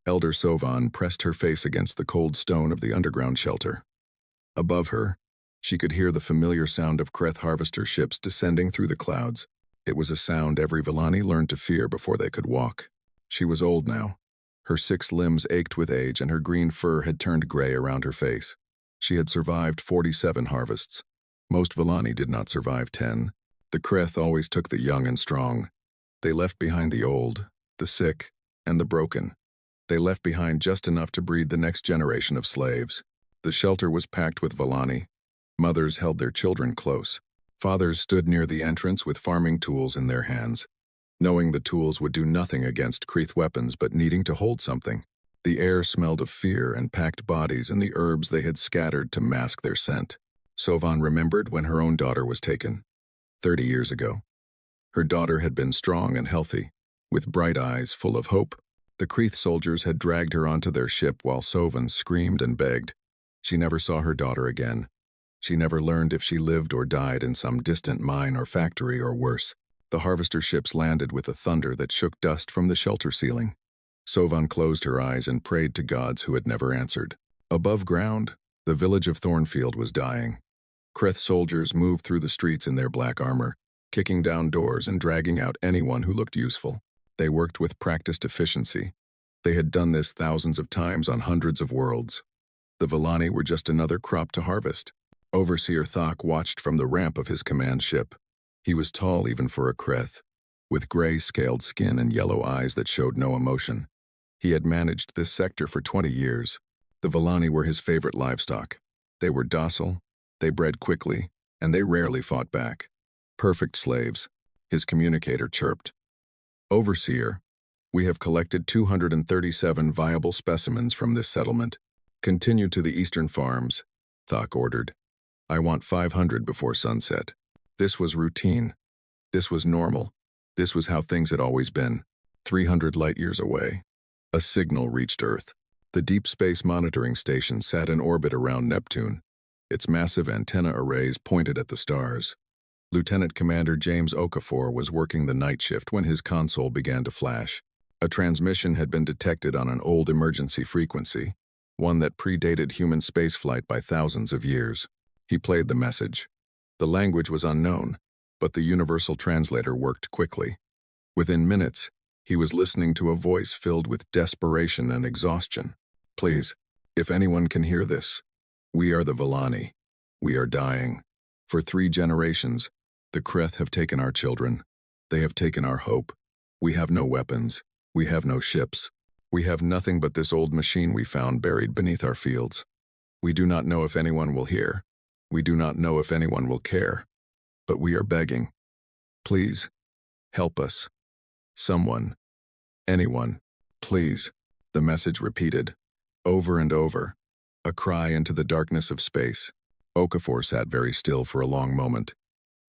Elder Sovan pressed her face against the cold stone of the underground shelter. Above her, she could hear the familiar sound of Kreth harvester ships descending through the clouds. It was a sound every Villani learned to fear before they could walk. She was old now. Her 6 limbs ached with age and her green fur had turned gray around her face. She had survived 47 harvests. Most Villani did not survive 10. The Kreth always took the young and strong. They left behind the old, the sick, and the broken. They left behind just enough to breed the next generation of slaves. The shelter was packed with Villani. Mothers held their children close. Fathers stood near the entrance with farming tools in their hands. Knowing the tools would do nothing against Kreth weapons but needing to hold something. The air smelled of fear and packed bodies and the herbs they had scattered to mask their scent. Sovan remembered when her own daughter was taken. 30 years ago. Her daughter had been strong and healthy, with bright eyes full of hope. The Kreth soldiers had dragged her onto their ship while Sovan screamed and begged. She never saw her daughter again. She never learned if she lived or died in some distant mine or factory or worse. The harvester ships landed with a thunder that shook dust from the shelter ceiling. Sovan closed her eyes and prayed to gods who had never answered. Above ground, the village of Thornfield was dying. Kreth soldiers moved through the streets in their black armor, kicking down doors and dragging out anyone who looked useful. They worked with practiced efficiency. They had done this thousands of times on hundreds of worlds. The Villani were just another crop to harvest. Overseer Thok watched from the ramp of his command ship. He was tall even for a Kreth, with gray scaled skin and yellow eyes that showed no emotion. He had managed this sector for 20 years. The Villani were his favorite livestock. They were docile, they bred quickly, and they rarely fought back. Perfect slaves, his communicator chirped. Overseer, we have collected 237 viable specimens from this settlement. Continue to the eastern farms, Thok ordered. I want 500 before sunset. This was routine. This was normal. This was how things had always been. 300 light-years away. A signal reached Earth. The Deep Space Monitoring Station sat in orbit around Neptune. Its massive antenna arrays pointed at the stars. Lieutenant Commander James Okafor was working the night shift when his console began to flash. A transmission had been detected on an old emergency frequency, one that predated human spaceflight by thousands of years. He played the message. The language was unknown, but the universal translator worked quickly. Within minutes, he was listening to a voice filled with desperation and exhaustion. Please, if anyone can hear this, we are the Villani. We are dying. For 3 generations, the Kreth have taken our children. They have taken our hope. We have no weapons. We have no ships. We have nothing but this old machine we found buried beneath our fields. We do not know if anyone will hear. We do not know if anyone will care. But we are begging. Please, help us. Someone. Anyone. Please. The message repeated. Over and over. A cry into the darkness of space. Okafor sat very still for a long moment.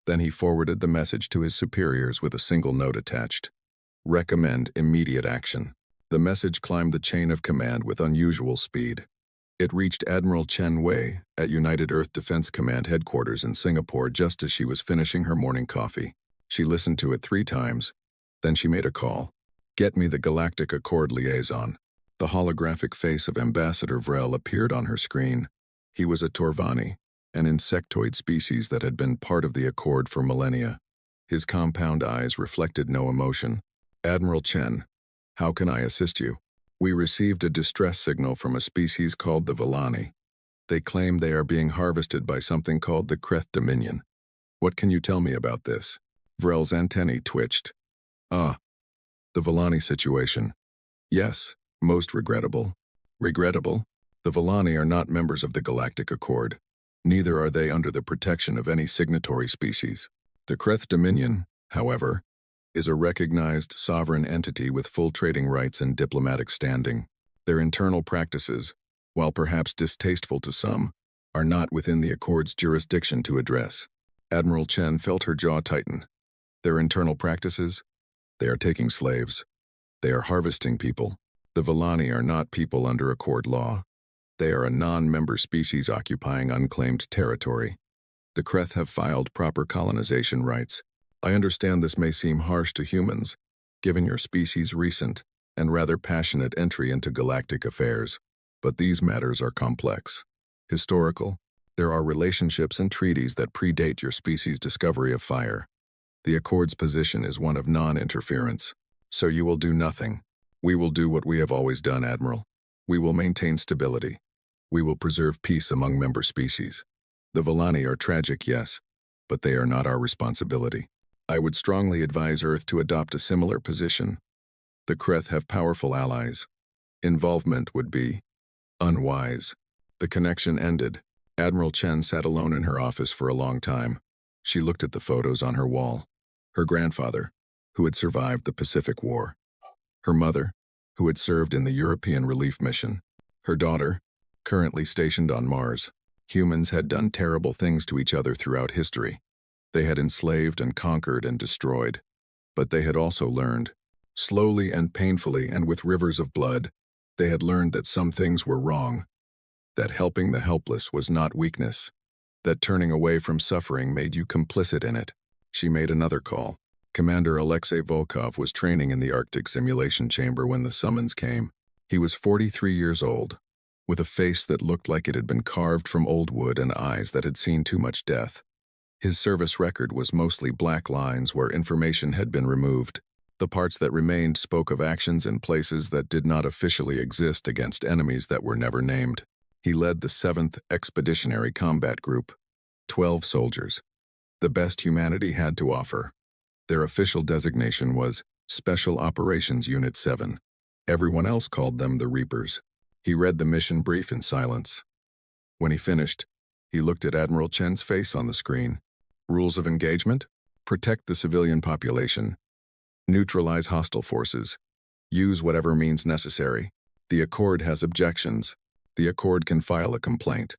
Then he forwarded the message to his superiors with a single note attached. Recommend immediate action. The message climbed the chain of command with unusual speed. It reached Admiral Chen Wei at United Earth Defense Command headquarters in Singapore just as she was finishing her morning coffee. She listened to it 3 times. Then she made a call. Get me the Galactic Accord liaison. The holographic face of Ambassador Vrel appeared on her screen. He was a Torvani, an insectoid species that had been part of the Accord for millennia. His compound eyes reflected no emotion. Admiral Chen, how can I assist you? We received a distress signal from a species called the Villani. They claim they are being harvested by something called the Kreth Dominion. What can you tell me about this? Vrel's antennae twitched. The Villani situation. Yes, most regrettable. Regrettable? The Villani are not members of the Galactic Accord. Neither are they under the protection of any signatory species. The Kreth Dominion, however, is a recognized sovereign entity with full trading rights and diplomatic standing. Their internal practices, while perhaps distasteful to some, are not within the Accord's jurisdiction to address. Admiral Chen felt her jaw tighten. Their internal practices? They are taking slaves. They are harvesting people. The Villani are not people under Accord law. They are a non-member species occupying unclaimed territory. The Kreth have filed proper colonization rights. I understand this may seem harsh to humans, given your species' recent, and rather passionate entry into galactic affairs. But these matters are complex. Historical, there are relationships and treaties that predate your species' discovery of fire. The Accord's position is one of non-interference. So you will do nothing. We will do what we have always done, Admiral. We will maintain stability. We will preserve peace among member species. The Volani are tragic, yes, but they are not our responsibility. I would strongly advise Earth to adopt a similar position. The Kreth have powerful allies. Involvement would be unwise. The connection ended. Admiral Chen sat alone in her office for a long time. She looked at the photos on her wall. Her grandfather, who had survived the Pacific War. Her mother, who had served in the European Relief Mission. Her daughter, currently stationed on Mars. Humans had done terrible things to each other throughout history. They had enslaved and conquered and destroyed. But they had also learned, slowly and painfully and with rivers of blood, they had learned that some things were wrong. That helping the helpless was not weakness. That turning away from suffering made you complicit in it. She made another call. Commander Alexei Volkov was training in the Arctic simulation chamber when the summons came. He was 43 years old, with a face that looked like it had been carved from old wood and eyes that had seen too much death. His service record was mostly black lines where information had been removed. The parts that remained spoke of actions in places that did not officially exist against enemies that were never named. He led the 7th Expeditionary Combat Group, 12 soldiers, the best humanity had to offer. Their official designation was Special Operations Unit 7. Everyone else called them the Reapers. He read the mission brief in silence. When he finished, he looked at Admiral Chen's face on the screen. Rules of engagement? Protect the civilian population. Neutralize hostile forces. Use whatever means necessary. The Accord has objections. The Accord can file a complaint.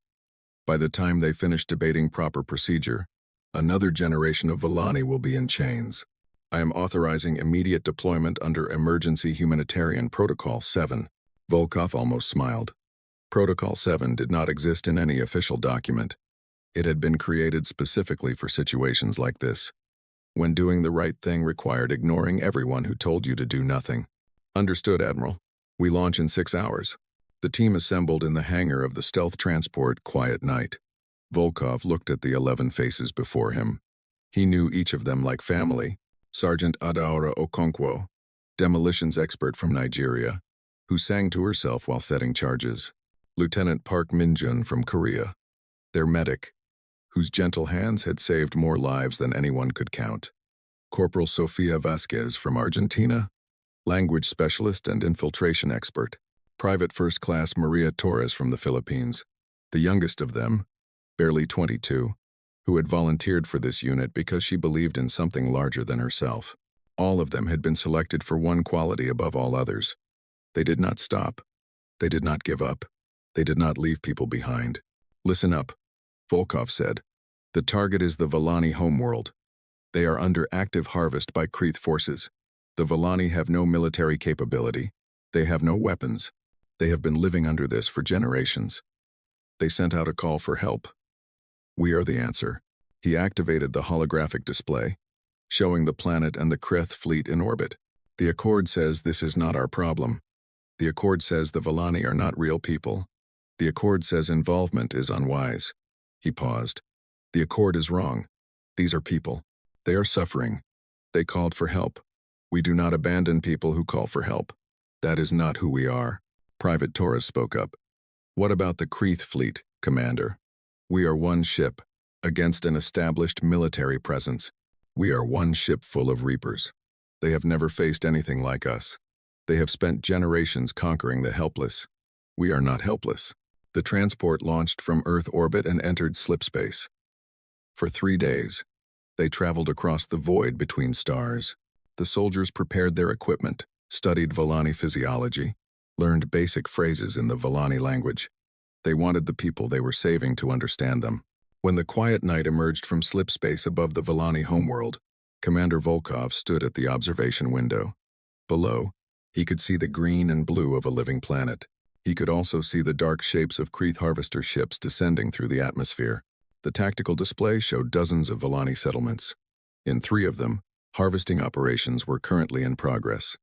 By the time they finish debating proper procedure, another generation of Volani will be in chains. I am authorizing immediate deployment under Emergency Humanitarian Protocol 7. Volkov almost smiled. Protocol 7 did not exist in any official document. It had been created specifically for situations like this, when doing the right thing required ignoring everyone who told you to do nothing. Understood, Admiral. We launch in 6 hours. The team assembled in the hangar of the stealth transport Quiet Night. Volkov looked at the 11 faces before him. He knew each of them like family. Sergeant Adaora Okonkwo, demolitions expert from Nigeria, who sang to herself while setting charges. Lieutenant Park Minjun from Korea, their medic, whose gentle hands had saved more lives than anyone could count. Corporal Sofia Vasquez from Argentina, language specialist and infiltration expert. Private First Class Maria Torres from the Philippines, the youngest of them, barely 22, who had volunteered for this unit because she believed in something larger than herself. All of them had been selected for one quality above all others. They did not stop. They did not give up. They did not leave people behind. Listen up, Volkov said. The target is the Volani homeworld. They are under active harvest by Kreth forces. The Volani have no military capability. They have no weapons. They have been living under this for generations. They sent out a call for help. We are the answer. He activated the holographic display, showing the planet and the Kreth fleet in orbit. The Accord says this is not our problem. The Accord says the Volani are not real people. The Accord says involvement is unwise. He paused. The Accord is wrong. These are people. They are suffering. They called for help. We do not abandon people who call for help. That is not who we are. Private Torres spoke up. What about the Kreth fleet, Commander? We are one ship, against an established military presence. We are one ship full of Reapers. They have never faced anything like us. They have spent generations conquering the helpless. We are not helpless. The transport launched from Earth orbit and entered slipspace. For 3 days, they traveled across the void between stars. The soldiers prepared their equipment, studied Volani physiology, learned basic phrases in the Volani language. They wanted the people they were saving to understand them. When the Quiet Night emerged from slipspace above the Volani homeworld, Commander Volkov stood at the observation window. Below, he could see the green and blue of a living planet. He could also see the dark shapes of Kreth harvester ships descending through the atmosphere. The tactical display showed dozens of Volani settlements. In 3 of them, harvesting operations were currently in progress.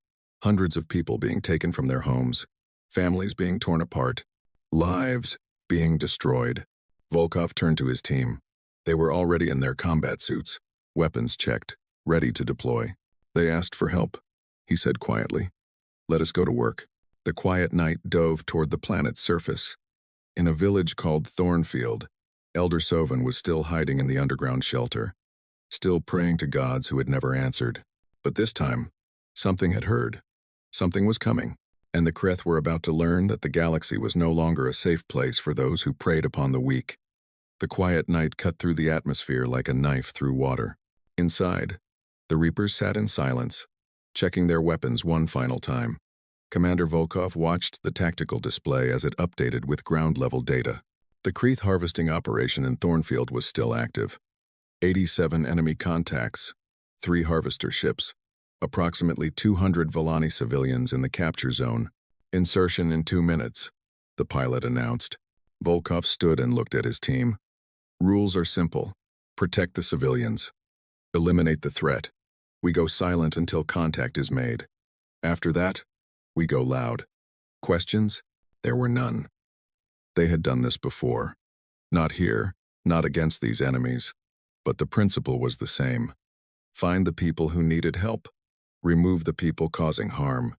Hundreds of people being taken from their homes, families being torn apart, lives being destroyed. Volkov turned to his team. They were already in their combat suits, weapons checked, ready to deploy. They asked for help, he said quietly. Let us go to work. The quiet night dove toward the planet's surface. In a village called Thornfield, Elder Sovan was still hiding in the underground shelter, still praying to gods who had never answered. But this time, something had heard. Something was coming, and the Kreth were about to learn that the galaxy was no longer a safe place for those who preyed upon the weak. The quiet night cut through the atmosphere like a knife through water. Inside, the Reapers sat in silence, checking their weapons one final time. Commander Volkov watched the tactical display as it updated with ground-level data. The Kreth harvesting operation in Thornfield was still active. 87 enemy contacts, 3 harvester ships, approximately 200 Volani civilians in the capture zone. Insertion in 2 minutes, the pilot announced. Volkov stood and looked at his team. Rules are simple. Protect the civilians. Eliminate the threat. We go silent until contact is made. After that, we go loud. Questions? There were none. They had done this before. Not here, not against these enemies. But the principle was the same. Find the people who needed help. Remove the people causing harm.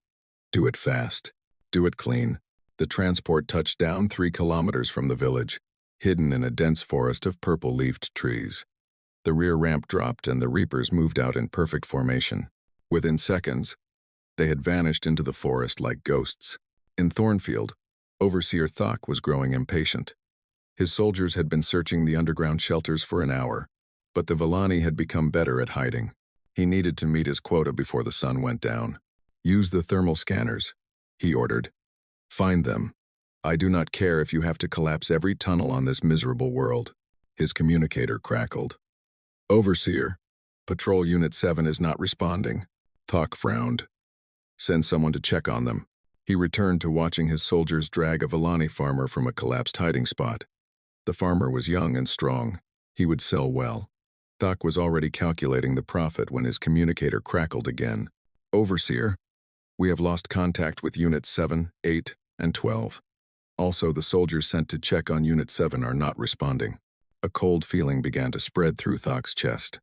Do it fast. Do it clean. The transport touched down 3 kilometers from the village, hidden in a dense forest of purple-leafed trees. The rear ramp dropped and the Reapers moved out in perfect formation. Within seconds, they had vanished into the forest like ghosts. In Thornfield, Overseer Thok was growing impatient. His soldiers had been searching the underground shelters for an hour, but the Volani had become better at hiding. He needed to meet his quota before the sun went down. Use the thermal scanners, he ordered. Find them. I do not care if you have to collapse every tunnel on this miserable world. His communicator crackled. Overseer, Patrol Unit 7 is not responding. Thok frowned. Send someone to check on them. He returned to watching his soldiers drag a Volani farmer from a collapsed hiding spot. The farmer was young and strong. He would sell well. Thok was already calculating the profit when his communicator crackled again. Overseer, we have lost contact with Units 7, 8, and 12. Also, the soldiers sent to check on Unit 7 are not responding. A cold feeling began to spread through Thok's chest.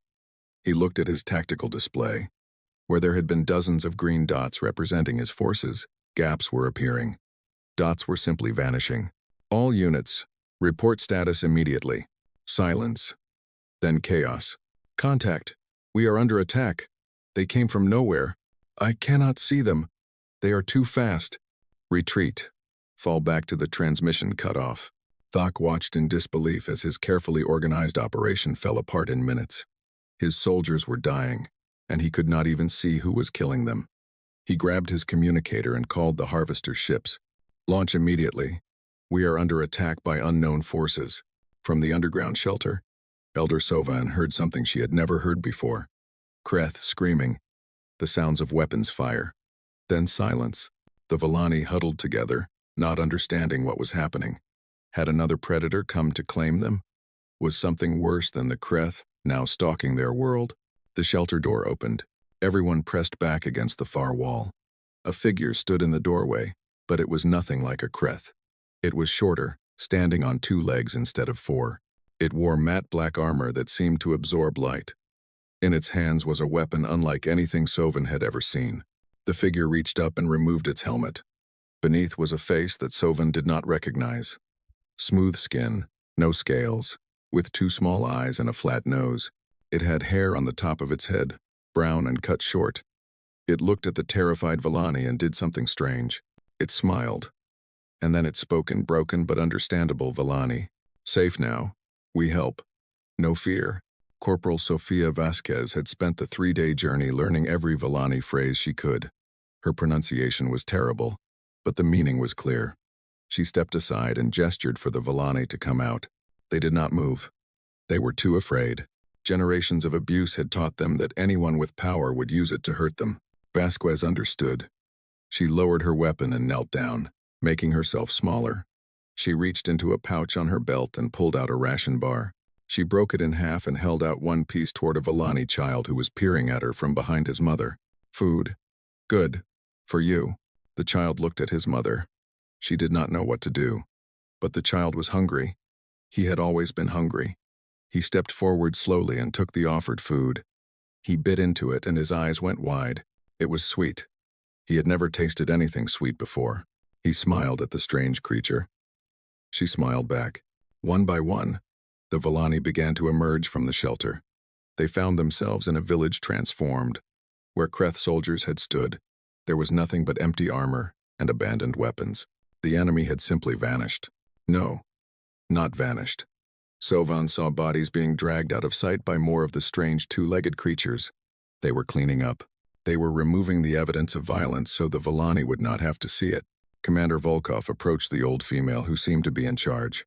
He looked at his tactical display. Where there had been dozens of green dots representing his forces, gaps were appearing. Dots were simply vanishing. All units, report status immediately. Silence. Then chaos. Contact. We are under attack. They came from nowhere. I cannot see them. They are too fast. Retreat. Fall back to the transmission cutoff. Thok watched in disbelief as his carefully organized operation fell apart in minutes. His soldiers were dying, and he could not even see who was killing them. He grabbed his communicator and called the harvester ships. Launch immediately. We are under attack by unknown forces. From the underground shelter, Elder Sovan heard something she had never heard before. Kreth screaming. The sounds of weapons fire. Then silence. The Volani huddled together, not understanding what was happening. Had another predator come to claim them? Was something worse than the Kreth now stalking their world? The shelter door opened. Everyone pressed back against the far wall. A figure stood in the doorway, but it was nothing like a Kreth. It was shorter, standing on 2 legs instead of 4. It wore matte black armor that seemed to absorb light. In its hands was a weapon unlike anything Sovan had ever seen. The figure reached up and removed its helmet. Beneath was a face that Sovan did not recognize. Smooth skin, no scales, with 2 small eyes and a flat nose. It had hair on the top of its head, brown and cut short. It looked at the terrified Volani and did something strange. It smiled. And then it spoke in broken but understandable Volani. Safe now. We help. No fear. Corporal Sofia Vasquez had spent the 3-day journey learning every Volani phrase she could. Her pronunciation was terrible, but the meaning was clear. She stepped aside and gestured for the Volani to come out. They did not move. They were too afraid. Generations of abuse had taught them that anyone with power would use it to hurt them. Vasquez understood. She lowered her weapon and knelt down, making herself smaller. She reached into a pouch on her belt and pulled out a ration bar. She broke it in half and held out one piece toward a Volani child who was peering at her from behind his mother. Food. Good. For you. The child looked at his mother. She did not know what to do. But the child was hungry. He had always been hungry. He stepped forward slowly and took the offered food. He bit into it and his eyes went wide. It was sweet. He had never tasted anything sweet before. He smiled at the strange creature. She smiled back. One by one, the Volani began to emerge from the shelter. They found themselves in a village transformed. Where Kreth soldiers had stood, there was nothing but empty armor and abandoned weapons. The enemy had simply vanished. No, not vanished. Sovan saw bodies being dragged out of sight by more of the strange two-legged creatures. They were cleaning up. They were removing the evidence of violence so the Volani would not have to see it. Commander Volkov approached the old female who seemed to be in charge.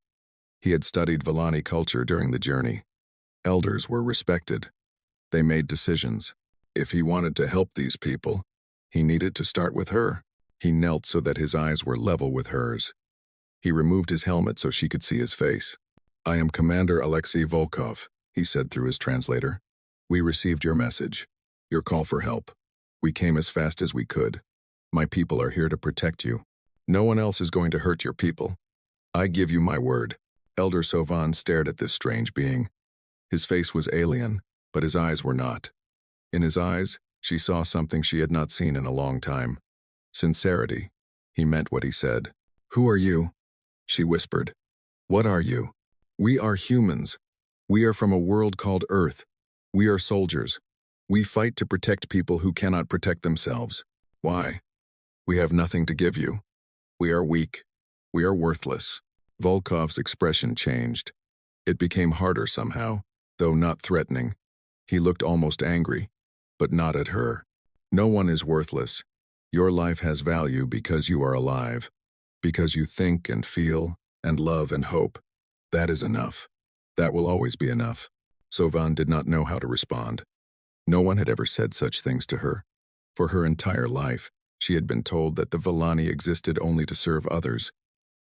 He had studied Volani culture during the journey. Elders were respected. They made decisions. If he wanted to help these people, he needed to start with her. He knelt so that his eyes were level with hers. He removed his helmet so she could see his face. "I am Commander Alexei Volkov," he said through his translator. "We received your message, your call for help. We came as fast as we could. My people are here to protect you. No one else is going to hurt your people. I give you my word." Elder Sovan stared at this strange being. His face was alien, but his eyes were not. In his eyes, she saw something she had not seen in a long time. Sincerity. He meant what he said. "Who are you?" she whispered. "What are you?" "We are humans. We are from a world called Earth. We are soldiers. We fight to protect people who cannot protect themselves. Why? We have nothing to give you. We are weak. We are worthless." Volkov's expression changed. It became harder somehow, though not threatening. He looked almost angry, but not at her. "No one is worthless. Your life has value because you are alive, because you think and feel and love and hope. That is enough. That will always be enough." Sovan did not know how to respond. No one had ever said such things to her. For her entire life, she had been told that the Volani existed only to serve others,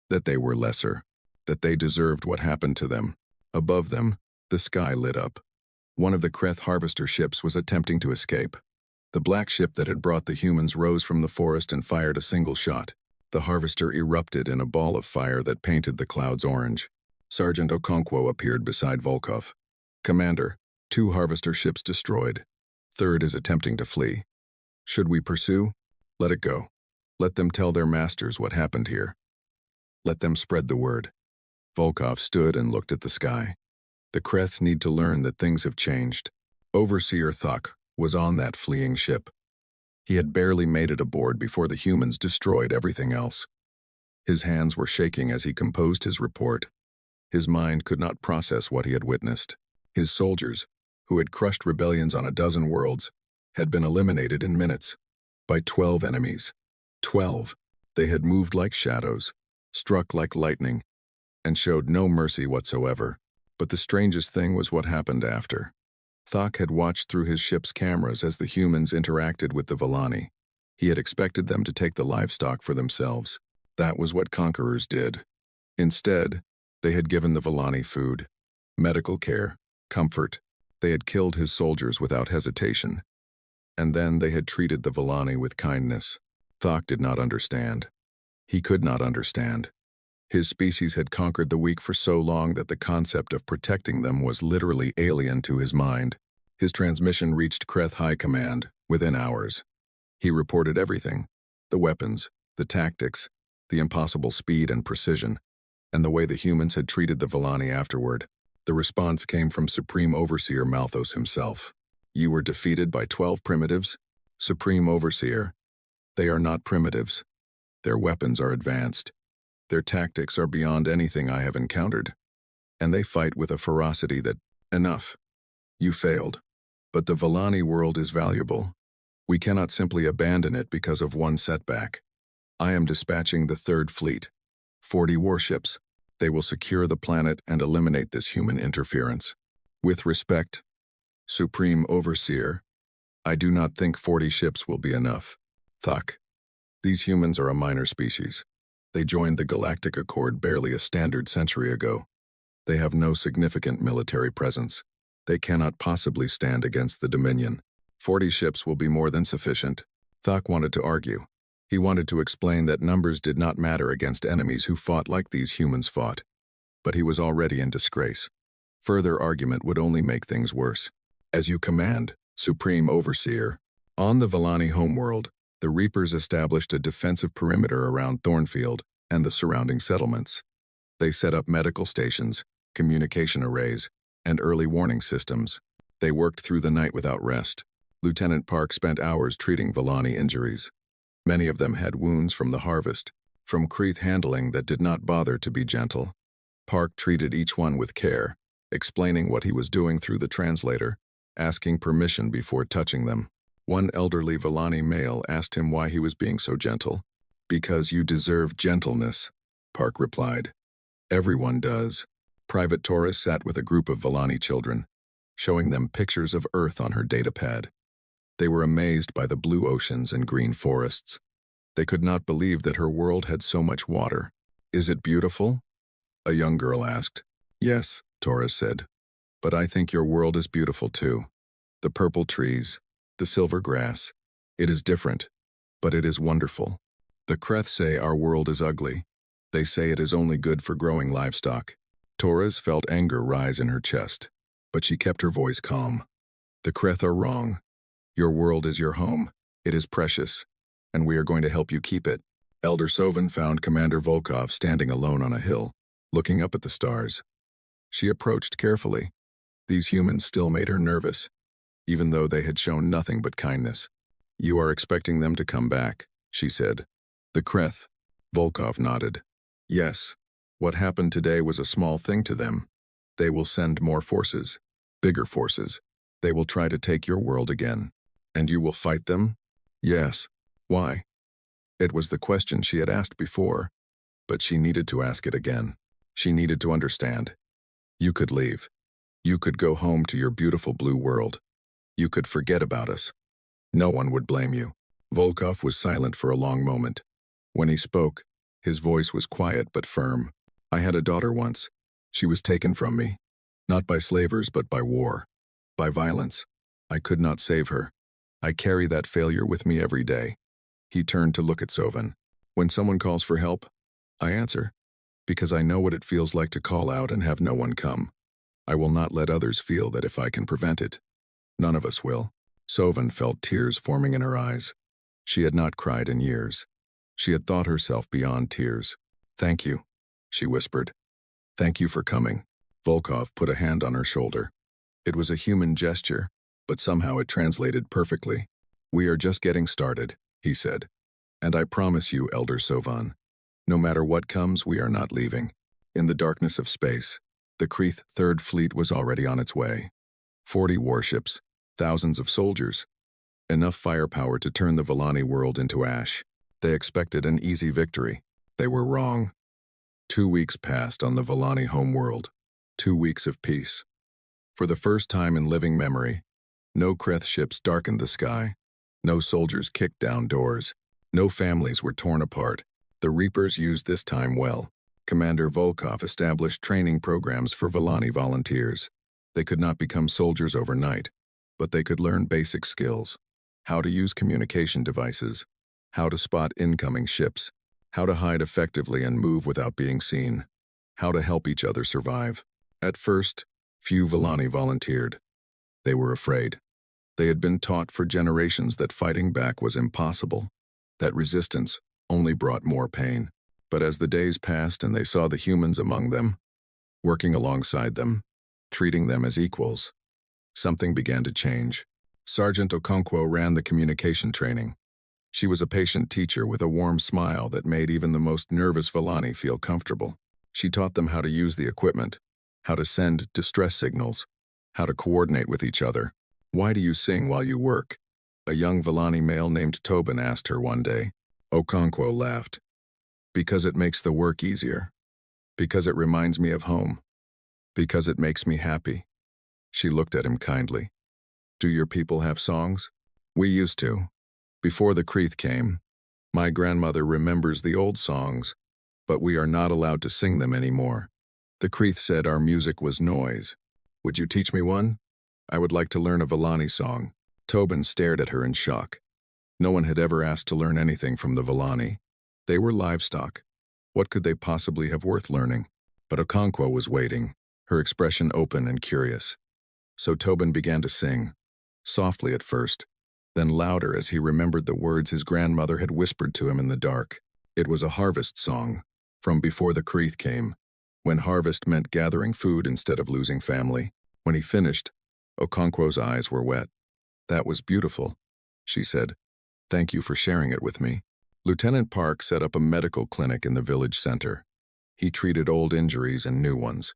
that they were lesser, that they deserved what happened to them. Above them, the sky lit up. One of the Kreth harvester ships was attempting to escape. The black ship that had brought the humans rose from the forest and fired a single shot. The harvester erupted in a ball of fire that painted the clouds orange. Sergeant Okonkwo appeared beside Volkov. "Commander, 2 harvester ships destroyed. 3rd is attempting to flee. Should we pursue? Let it go. Let them tell their masters what happened here. Let them spread the word." Volkov stood and looked at the sky. The Kreth need to learn that things have changed. Overseer Thok was on that fleeing ship. He had barely made it aboard before the humans destroyed everything else. His hands were shaking as he composed his report. His mind could not process what he had witnessed. His soldiers, who had crushed rebellions on a dozen worlds, had been eliminated in minutes. By 12 enemies. 12. They had moved like shadows, struck like lightning, and showed no mercy whatsoever. But the strangest thing was what happened after. Thok had watched through his ship's cameras as the humans interacted with the Volani. He had expected them to take the livestock for themselves. That was what conquerors did. Instead, they had given the Volani food, medical care, comfort. They had killed his soldiers without hesitation. And then they had treated the Volani with kindness. Thok did not understand. He could not understand. His species had conquered the weak for so long that the concept of protecting them was literally alien to his mind. His transmission reached Kreth High Command within hours. He reported everything: the weapons, the tactics, the impossible speed and precision, and the way the humans had treated the Volani afterward. The response came from Supreme Overseer Malthos himself. "You were defeated by 12 primitives? Supreme Overseer, they are not primitives. Their weapons are advanced. Their tactics are beyond anything I have encountered. And they fight with a ferocity that, enough. You failed. But the Volani world is valuable. We cannot simply abandon it because of one setback. I am dispatching the 3rd Fleet. 40 warships. They will secure the planet and eliminate this human interference. With respect, Supreme Overseer, I do not think 40 ships will be enough. Thok, these humans are a minor species. They joined the Galactic Accord barely a standard century ago. They have no significant military presence. They cannot possibly stand against the Dominion. 40 ships will be more than sufficient." Thok wanted to argue, He wanted to explain that numbers did not matter against enemies who fought like these humans fought. But he was already in disgrace. Further argument would only make things worse. As you command, Supreme Overseer. On the Vellani homeworld, the Reapers established a defensive perimeter around Thornfield and the surrounding settlements. They set up medical stations, communication arrays, and early warning systems. They worked through the night without rest. Lieutenant Park spent hours treating Vellani injuries. Many of them had wounds from the harvest, from Kreeth handling that did not bother to be gentle. Park treated each one with care, explaining what he was doing through the translator, asking permission before touching them. One elderly Vellani male asked him why he was being so gentle. "Because you deserve gentleness," Park replied. "Everyone does." Private Taurus sat with a group of Vellani children, showing them pictures of Earth on her datapad. They were amazed by the blue oceans and green forests. They could not believe that her world had so much water. "Is it beautiful?" a young girl asked. "Yes," Taurus said. "But I think your world is beautiful too. The purple trees, the silver grass. It is different, but it is wonderful. The Kreeth say our world is ugly. They say it is only good for growing livestock." Taurus felt anger rise in her chest, but she kept her voice calm. "The Kreeth are wrong. Your world is your home. It is precious, and we are going to help you keep it." Elder Sovan found Commander Volkov standing alone on a hill, looking up at the stars. She approached carefully. These humans still made her nervous, even though they had shown nothing but kindness. "You are expecting them to come back," she said. "The Kreeth." Volkov nodded. "Yes. What happened today was a small thing to them. They will send more forces, bigger forces. They will try to take your world again. And you will fight them?" "Yes." "Why?" It was the question she had asked before, but she needed to ask it again. She needed to understand. "You could leave. You could go home to your beautiful blue world. You could forget about us. No one would blame you." Volkov was silent for a long moment. When he spoke, his voice was quiet but firm. "I had a daughter once. She was taken from me. Not by slavers, but by war. By violence. I could not save her. I carry that failure with me every day." He turned to look at Sovan. "When someone calls for help, I answer, because I know what it feels like to call out and have no one come. I will not let others feel that if I can prevent it. None of us will." Sovan felt tears forming in her eyes. She had not cried in years. She had thought herself beyond tears. "Thank you," she whispered. "Thank you for coming." Volkov put a hand on her shoulder. It was a human gesture, but somehow it translated perfectly. "We are just getting started," he said. "And I promise you, Elder Sovan, no matter what comes, we are not leaving." In the darkness of space, the Kreeth Third Fleet was already on its way. 40 warships, thousands of soldiers. Enough firepower to turn the Vellani world into ash. They expected an easy victory. They were wrong. 2 weeks passed on the Vellani homeworld. 2 weeks of peace. For the first time in living memory, no Kreeth ships darkened the sky. No soldiers kicked down doors. No families were torn apart. The Reapers used this time well. Commander Volkov established training programs for Vellani volunteers. They could not become soldiers overnight, but they could learn basic skills. How to use communication devices. How to spot incoming ships. How to hide effectively and move without being seen. How to help each other survive. At first, few Vellani volunteered. They were afraid. They had been taught for generations that fighting back was impossible, that resistance only brought more pain. But as the days passed and they saw the humans among them, working alongside them, treating them as equals, something began to change. Sergeant Okonkwo ran the communication training. She was a patient teacher with a warm smile that made even the most nervous Vellani feel comfortable. She taught them how to use the equipment, how to send distress signals, how to coordinate with each other. "Why do you sing while you work?" a young Vellani male named Tobin asked her one day. Okonkwo laughed. "Because it makes the work easier. Because it reminds me of home. Because it makes me happy." She looked at him kindly. "Do your people have songs?" "We used to. Before the Kreeth came. My grandmother remembers the old songs, but we are not allowed to sing them anymore. The Kreeth said our music was noise. Would you teach me one? I would like to learn a Vellani song." Tobin stared at her in shock. No one had ever asked to learn anything from the Villani. They were livestock. What could they possibly have worth learning? But Okonkwo was waiting, her expression open and curious. So Tobin began to sing, softly at first, then louder as he remembered the words his grandmother had whispered to him in the dark. It was a harvest song, from before the Kreeth came, when harvest meant gathering food instead of losing family. When he finished, Okonkwo's eyes were wet. "That was beautiful," she said. "Thank you for sharing it with me." Lieutenant Park set up a medical clinic in the village center. He treated old injuries and new ones.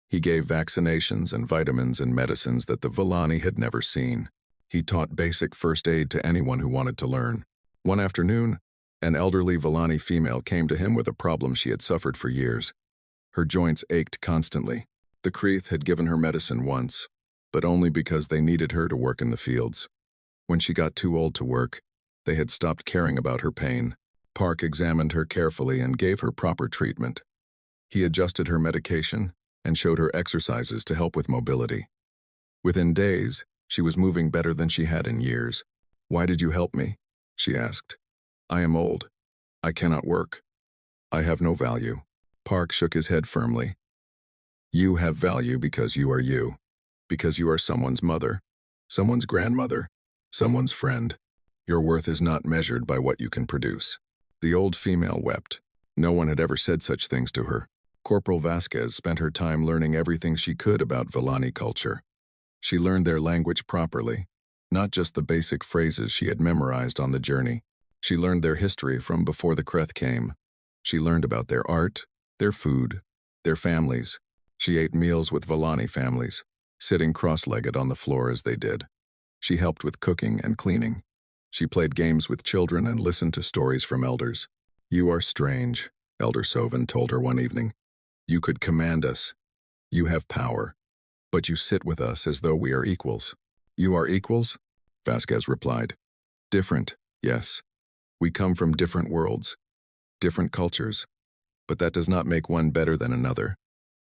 He gave vaccinations and vitamins and medicines that the Villani had never seen. He taught basic first aid to anyone who wanted to learn. One afternoon, an elderly Villani female came to him with a problem she had suffered for years. Her joints ached constantly. The Kreeth had given her medicine once, but only because they needed her to work in the fields. When she got too old to work, they had stopped caring about her pain. Park examined her carefully and gave her proper treatment. He adjusted her medication and showed her exercises to help with mobility. Within days, she was moving better than she had in years. "Why did you help me?" she asked. "I am old. I cannot work. I have no value." Park shook his head firmly. "You have value because you are you. Because you are someone's mother, someone's grandmother, someone's friend. Your worth is not measured by what you can produce." The old female wept. No one had ever said such things to her. Corporal Vasquez spent her time learning everything she could about Villani culture. She learned their language properly, not just the basic phrases she had memorized on the journey. She learned their history from before the Kreeth came. She learned about their art, their food, their families. She ate meals with Villani families, sitting cross-legged on the floor as they did. She helped with cooking and cleaning. She played games with children and listened to stories from elders. "You are strange," Elder Sovin told her one evening. "You could command us. You have power. But you sit with us as though we are equals." "You are equals?" Vasquez replied. "Different, yes. We come from different worlds, different cultures. But that does not make one better than another.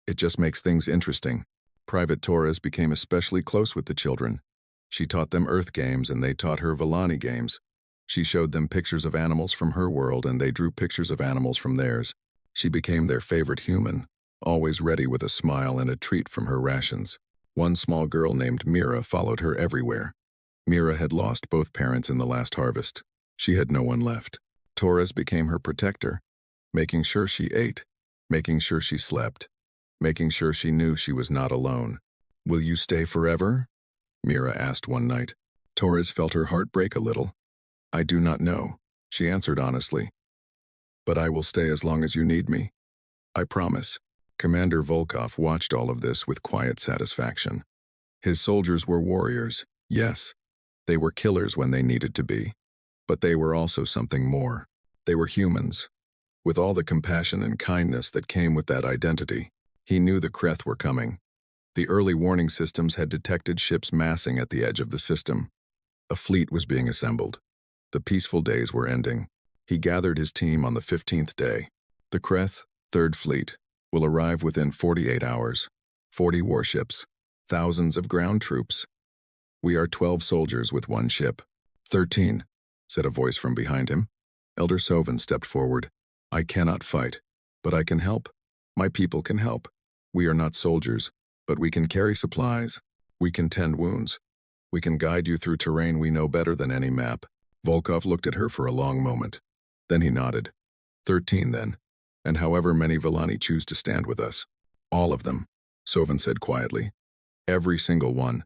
It just makes things interesting." Private Torres became especially close with the children. She taught them Earth games and they taught her Villani games. She showed them pictures of animals from her world and they drew pictures of animals from theirs. She became their favorite human, always ready with a smile and a treat from her rations. One small girl named Mira followed her everywhere. Mira had lost both parents in the last harvest. She had no one left. Torres became her protector, making sure she ate, making sure she slept, making sure she knew she was not alone. "Will you stay forever?" Mira asked one night. Torres felt her heart break a little. "I do not know," she answered honestly. "But I will stay as long as you need me. I promise." Commander Volkov watched all of this with quiet satisfaction. His soldiers were warriors, yes. They were killers when they needed to be. But they were also something more. They were humans, with all the compassion and kindness that came with that identity. He knew the Kreeth were coming. The early warning systems had detected ships massing at the edge of the system. A fleet was being assembled. The peaceful days were ending. He gathered his team on the 15th day. The Kreeth, 3rd Fleet, will arrive within 48 hours. 40 warships, thousands of ground troops. We are 12 soldiers with one ship. 13, said a voice from behind him. Elder Sovin stepped forward. "I cannot fight, but I can help. My people can help. We are not soldiers, but we can carry supplies. We can tend wounds. We can guide you through terrain we know better than any map." Volkov looked at her for a long moment. Then he nodded. 13 then, and however many Villani choose to stand with us. All of them, Sovin said quietly. Every single one.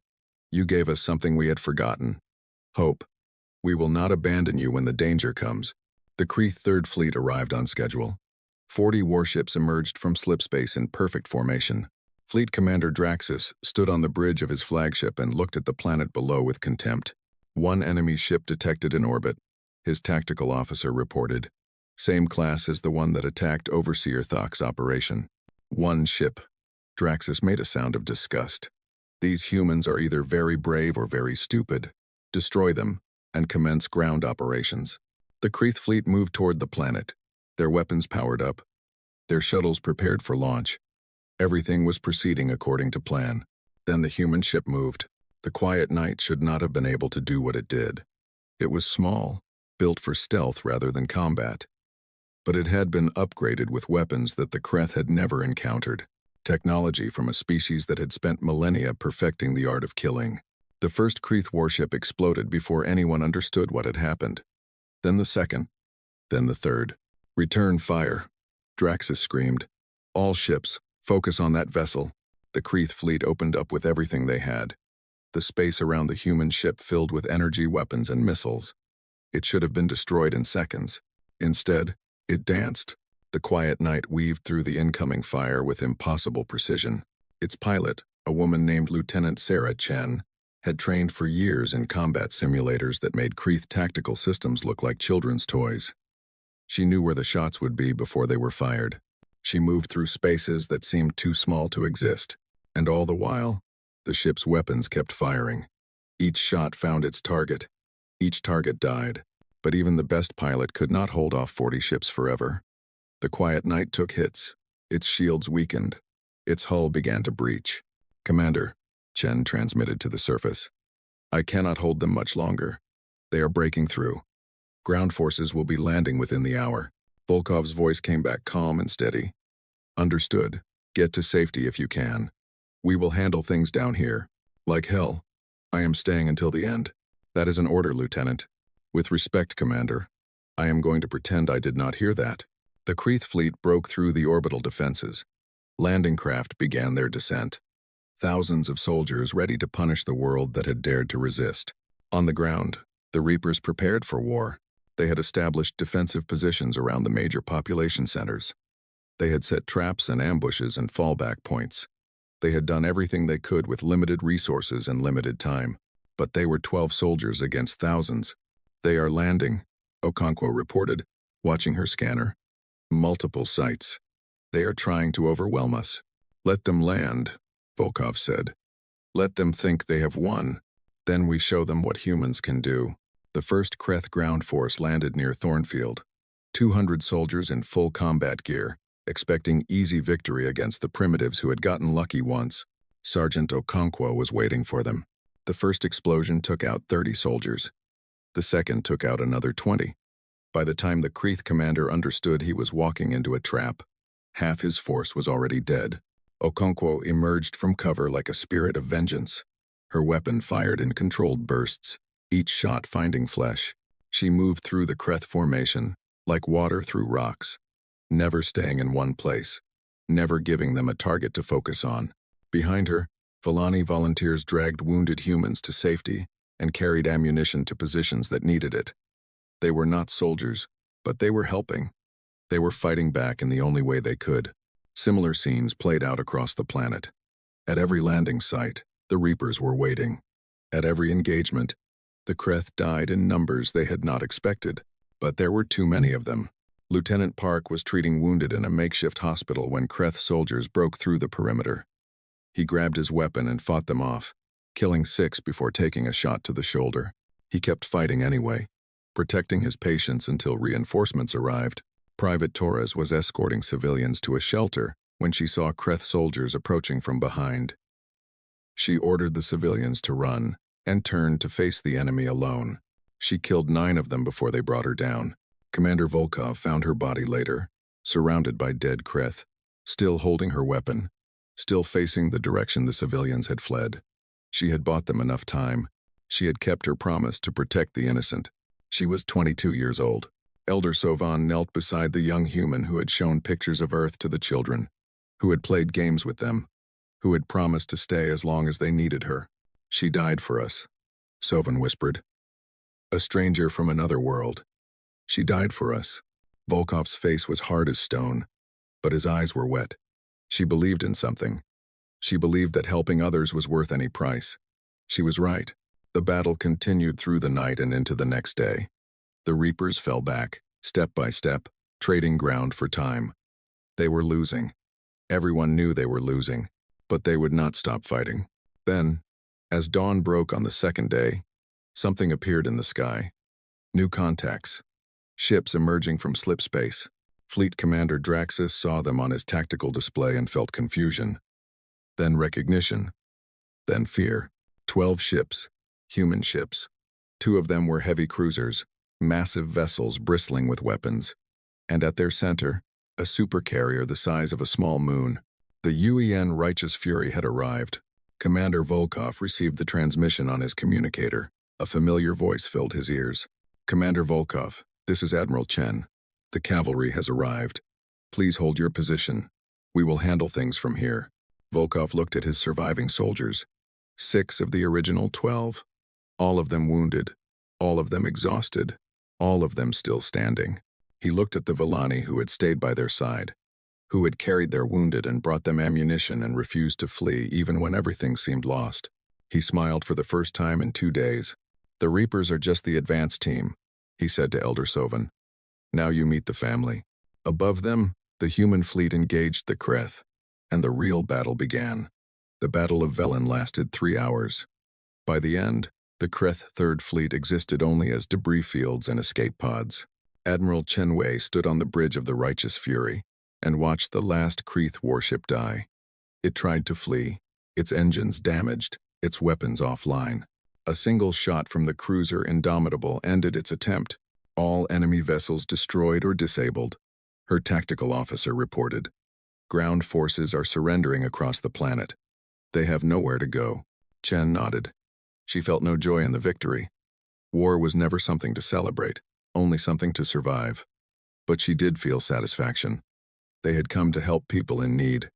You gave us something we had forgotten. Hope. We will not abandon you when the danger comes. The Kreeth 3rd Fleet arrived on schedule. 40 warships emerged from slipspace in perfect formation. Fleet Commander Draxus stood on the bridge of his flagship and looked at the planet below with contempt. One enemy ship detected in orbit, his tactical officer reported. Same class as the one that attacked Overseer Thok's operation. One ship. Draxus made a sound of disgust. These humans are either very brave or very stupid. Destroy them, and commence ground operations. The Kreeth fleet moved toward the planet, their weapons powered up, their shuttles prepared for launch. Everything was proceeding according to plan. Then the human ship moved. The quiet night should not have been able to do what it did. It was small, built for stealth rather than combat. But it had been upgraded with weapons that the Kreth had never encountered, technology from a species that had spent millennia perfecting the art of killing. The first Kreth warship exploded before anyone understood what had happened. Then the second. Then the third. "Return fire," Draxus screamed. "All ships, focus on that vessel." The Kreth fleet opened up with everything they had. The space around the human ship filled with energy weapons and missiles. It should have been destroyed in seconds. Instead, it danced. The quiet night weaved through the incoming fire with impossible precision. Its pilot, a woman named Lieutenant Sarah Chen, had trained for years in combat simulators that made Kreth tactical systems look like children's toys. She knew where the shots would be before they were fired. She moved through spaces that seemed too small to exist, and all the while, the ship's weapons kept firing. Each shot found its target. Each target died, but even the best pilot could not hold off 40 ships forever. The quiet night took hits. Its shields weakened. Its hull began to breach. "Commander," Chen transmitted to the surface, "I cannot hold them much longer. They are breaking through. Ground forces will be landing within the hour." Volkov's voice came back calm and steady. "Understood. Get to safety if you can. We will handle things down here. Like hell. I am staying until the end." "That is an order, Lieutenant." "With respect, Commander. I am going to pretend I did not hear that." The Kreth fleet broke through the orbital defenses. Landing craft began their descent. Thousands of soldiers ready to punish the world that had dared to resist. On the ground, the Reapers prepared for war. They had established defensive positions around the major population centers. They had set traps and ambushes and fallback points. They had done everything they could with limited resources and limited time. But they were 12 soldiers against thousands. "They are landing," Okonkwo reported, watching her scanner. "Multiple sites. They are trying to overwhelm us." "Let them land," Volkov said. "Let them think they have won. Then we show them what humans can do." The first Kreth ground force landed near Thornfield. 200 soldiers in full combat gear, expecting easy victory against the primitives who had gotten lucky once. Sergeant Okonkwo was waiting for them. The first explosion took out 30 soldiers. The second took out another 20. By the time the Kreth commander understood he was walking into a trap, half his force was already dead. Okonkwo emerged from cover like a spirit of vengeance. Her weapon fired in controlled bursts, each shot finding flesh. She moved through the Kreth formation, like water through rocks, never staying in one place, never giving them a target to focus on. Behind her, Volani volunteers dragged wounded humans to safety and carried ammunition to positions that needed it. They were not soldiers, but they were helping. They were fighting back in the only way they could. Similar scenes played out across the planet. At every landing site, the Reapers were waiting. At every engagement, the Kreth died in numbers they had not expected, but there were too many of them. Lieutenant Park was treating wounded in a makeshift hospital when Kreth soldiers broke through the perimeter. He grabbed his weapon and fought them off, killing 6 before taking a shot to the shoulder. He kept fighting anyway, protecting his patients until reinforcements arrived. Private Torres was escorting civilians to a shelter when she saw Kreth soldiers approaching from behind. She ordered the civilians to run and turned to face the enemy alone. She killed 9 of them before they brought her down. Commander Volkov found her body later, surrounded by dead Kreth, still holding her weapon, still facing the direction the civilians had fled. She had bought them enough time. She had kept her promise to protect the innocent. She was 22 years old. Elder Sovan knelt beside the young human who had shown pictures of Earth to the children, who had played games with them, who had promised to stay as long as they needed her. "She died for us," Sovan whispered. "A stranger from another world. She died for us." Volkov's face was hard as stone, but his eyes were wet. She believed in something. She believed that helping others was worth any price. She was right. The battle continued through the night and into the next day. The Reapers fell back, step by step, trading ground for time. They were losing. Everyone knew they were losing, but they would not stop fighting. Then, as dawn broke on the second day, something appeared in the sky. New contacts. Ships emerging from slip space. Fleet Commander Draxus saw them on his tactical display and felt confusion. Then recognition. Then fear. 12 ships. Human ships. 2 of them were heavy cruisers, massive vessels bristling with weapons, and at their center, a supercarrier the size of a small moon. The UEN Righteous Fury had arrived. Commander Volkov received the transmission on his communicator. A familiar voice filled his ears. "Commander Volkov, this is Admiral Chen. The cavalry has arrived. Please hold your position. We will handle things from here." Volkov looked at his surviving soldiers. 6 of the original 12. All of them wounded. All of them exhausted. All of them still standing. He looked at the Villani who had stayed by their side, who had carried their wounded and brought them ammunition and refused to flee even when everything seemed lost. He smiled for the first time in 2 days. "The Reapers are just the advance team," he said to Elder Sovan. "Now you meet the family." Above them, the human fleet engaged the Kreth, and the real battle began. The Battle of Velen lasted 3 hours. By the end, the Kreth Third Fleet existed only as debris fields and escape pods. Admiral Chen Wei stood on the bridge of the Righteous Fury and watched the last Kreth warship die. It tried to flee, its engines damaged, its weapons offline. A single shot from the cruiser Indomitable ended its attempt. All enemy vessels destroyed or disabled. Her tactical officer reported. "Ground forces are surrendering across the planet. They have nowhere to go." Chen nodded. She felt no joy in the victory. War was never something to celebrate, only something to survive. But she did feel satisfaction. They had come to help people in need.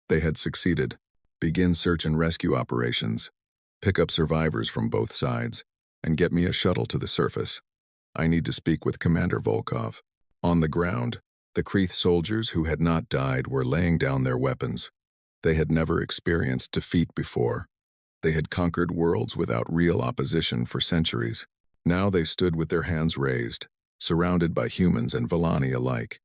They had succeeded. Begin search and rescue operations. Pick up survivors from both sides, and get me a shuttle to the surface. I need to speak with Commander Volkov. On the ground, the Kreth soldiers who had not died were laying down their weapons. They had never experienced defeat before. They had conquered worlds without real opposition for centuries. Now they stood with their hands raised, surrounded by humans and Villani alike,